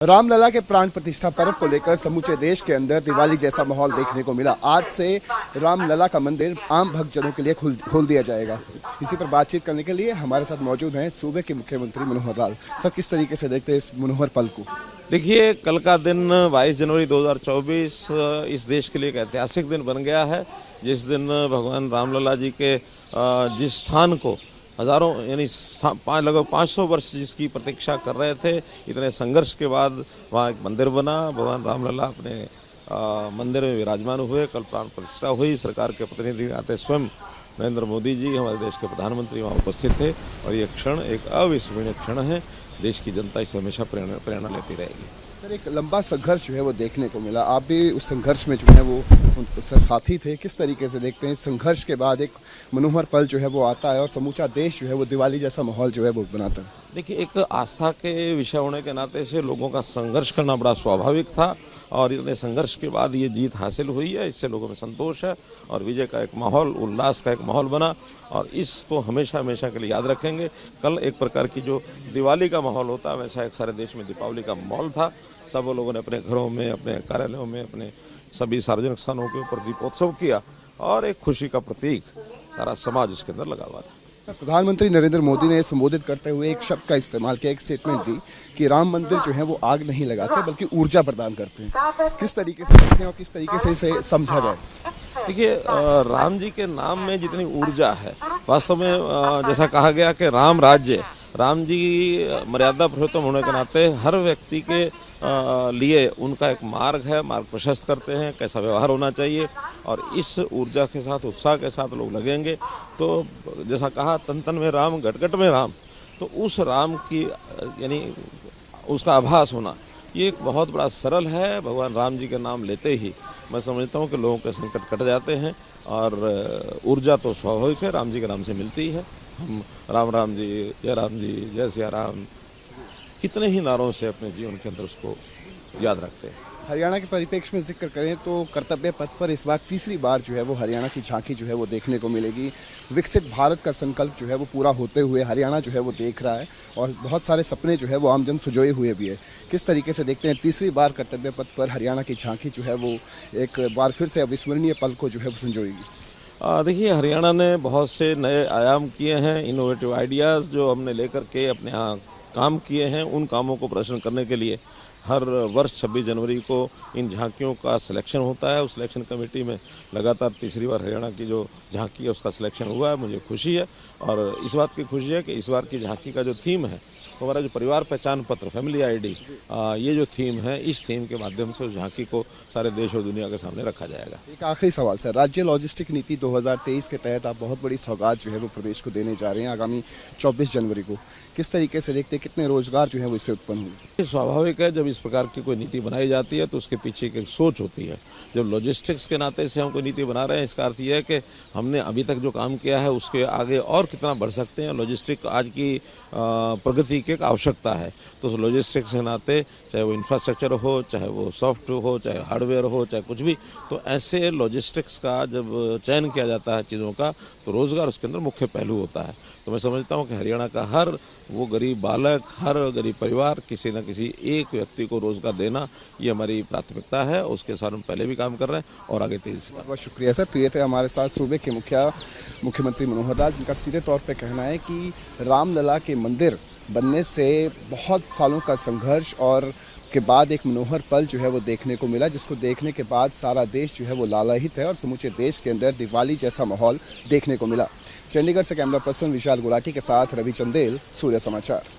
रामलला के प्राण प्रतिष्ठा पर्व को लेकर समूचे देश के अंदर दिवाली जैसा माहौल देखने को मिला। आज से रामलला का मंदिर आम भक्तजनों के लिए खोल दिया जाएगा। इसी पर बातचीत करने के लिए हमारे साथ मौजूद हैं सूबे के मुख्यमंत्री मनोहर लाल। सर, किस तरीके से देखते हैं इस मनोहर पल को? देखिए, कल का दिन 22 जनवरी 2024 इस देश के लिए एक ऐतिहासिक दिन बन गया है, जिस दिन भगवान रामलला जी के जिस स्थान को हजारों यानी लगभग 500 वर्ष जिसकी प्रतीक्षा कर रहे थे, इतने संघर्ष के बाद वहाँ एक मंदिर बना। भगवान रामलला अपने मंदिर में विराजमान हुए। कल प्राण प्रतिष्ठा हुई। सरकार के प्रतिनिधि आते स्वयं नरेंद्र मोदी जी, हमारे देश के प्रधानमंत्री वहाँ उपस्थित थे और ये क्षण एक अविस्मरणीय क्षण है। देश की जनता इससे हमेशा प्रेरणा लेती रहेगी। सर, एक लंबा संघर्ष जो है वो देखने को मिला। आप भी उस संघर्ष में जो है वो साथी थे। किस तरीके से देखते हैं संघर्ष के बाद एक मनोहर पल जो है वो आता है और समूचा देश जो है वो दिवाली जैसा माहौल जो है वो बनाता है? देखिए, एक आस्था के विषय होने के नाते से लोगों का संघर्ष करना बड़ा स्वाभाविक था और इतने संघर्ष के बाद ये जीत हासिल हुई है। इससे लोगों में संतोष है और विजय का एक माहौल, उल्लास का एक माहौल बना और इसको हमेशा हमेशा के लिए याद रखेंगे। कल एक प्रकार की जो दिवाली का माहौल होता है, वैसा एक सारे देश में दीपावली का माहौल था। सब लोगों ने अपने घरों में, अपने कार्यालयों में, अपने सभी सार्वजनिक स्थानों के ऊपर दीपोत्सव किया और एक खुशी का प्रतीक सारा समाज उसके अंदर लगा हुआ था। प्रधानमंत्री नरेंद्र मोदी ने संबोधित करते हुए एक शब्द का इस्तेमाल किया, एक स्टेटमेंट दी कि राम मंदिर जो है वो आग नहीं लगाते बल्कि ऊर्जा प्रदान करते हैं। किस तरीके से देखते हैं और किस तरीके से इसे समझा जाए? देखिए, राम जी के नाम में जितनी ऊर्जा है, वास्तव में जैसा कहा गया कि राम राज्य, राम जी मर्यादा पुरुषोत्तम होने के नाते हर व्यक्ति के लिए उनका एक मार्ग है, मार्ग प्रशस्त करते हैं, कैसा व्यवहार होना चाहिए और इस ऊर्जा के साथ, उत्साह के साथ लोग लगेंगे तो जैसा कहा तन तन में राम, घट घट में राम, तो उस राम की यानी उसका आभास होना ये एक बहुत बड़ा सरल है। भगवान राम जी के नाम लेते ही मैं समझता हूँ कि लोगों के संकट कट जाते हैं और ऊर्जा तो स्वाभाविक है, राम जी के नाम से मिलती है। हम राम जी, जय सिया राम, कितने ही नारों से अपने जीवन के अंदर उसको याद रखते हैं। हरियाणा के परिप्रेक्ष्य में जिक्र करें तो कर्तव्य पथ पर इस बार तीसरी बार जो है वो हरियाणा की झांकी जो है वो देखने को मिलेगी। विकसित भारत का संकल्प जो है वो पूरा होते हुए हरियाणा जो है वो देख रहा है और बहुत सारे सपने जो है वो आमजन सुजोए हुए भी है। किस तरीके से देखते हैं तीसरी बार कर्तव्य पथ पर हरियाणा की झांकी जो है वो एक बार फिर से अविस्मरणीय पल को जो है वो संजोएगी? देखिए, हरियाणा ने बहुत से नए आयाम किए हैं। इनोवेटिव आइडियाज़ जो हमने लेकर के अपने यहाँ काम किए हैं, उन कामों को प्रदर्शन करने के लिए हर वर्ष 26 जनवरी को इन झांकियों का सिलेक्शन होता है। उस सिलेक्शन कमेटी में लगातार तीसरी बार हरियाणा की जो झांकी है उसका सिलेक्शन हुआ है। मुझे खुशी है और इस बात की खुशी है कि इस बार की झांकी का जो थीम है, हमारा जो परिवार पहचान पत्र, फैमिली आईडी, ये जो थीम है, इस थीम के माध्यम से उस झांकी को सारे देश और दुनिया के सामने रखा जाएगा। एक आखिरी सवाल सर, राज्य लॉजिस्टिक नीति 2023 के तहत आप बहुत बड़ी सौगात जो है वो प्रदेश को देने जा रहे हैं आगामी 24 जनवरी को। किस तरीके से देखते हैं, कितने रोजगार जो है वो इससे उत्पन्न होंगे? स्वाभाविक है, जब इस प्रकार की कोई नीति बनाई जाती है तो उसके पीछे एक सोच होती है। जब लॉजिस्टिक्स के नाते से हम कोई नीति बना रहे हैं, इसका अर्थ यह है कि हमने अभी तक जो काम किया है उसके आगे और कितना बढ़ सकते हैं। लॉजिस्टिक आज की प्रगति की एक आवश्यकता है, तो उस लॉजिस्टिक्स के नाते चाहे वो इंफ्रास्ट्रक्चर हो, चाहे वो सॉफ्टवेयर हो, चाहे हार्डवेयर हो, चाहे कुछ भी, तो ऐसे लॉजिस्टिक्स का जब चयन किया जाता है चीज़ों का, तो रोज़गार उसके अंदर मुख्य पहलू होता है। तो मैं समझता हूँ कि हरियाणा का हर वो गरीब बालक, हर गरीब परिवार, किसी न किसी एक व्यक्ति को रोज़गार देना, ये हमारी प्राथमिकता है। उसके साथ हम पहले भी काम कर रहे हैं और आगे तेजी से। बहुत शुक्रिया सर। तो ये थे हमारे साथ सूबे के मुख्यमंत्री मनोहर लाल, जिनका सीधे तौर पर कहना है कि रामलला के मंदिर बनने से बहुत सालों का संघर्ष और के बाद एक मनोहर पल जो है वो देखने को मिला, जिसको देखने के बाद सारा देश जो है वो लालायित है और समूचे देश के अंदर दिवाली जैसा माहौल देखने को मिला। चंडीगढ़ से कैमरा पर्सन विशाल गुलाटी के साथ रवि चंदेल, सूर्य समाचार।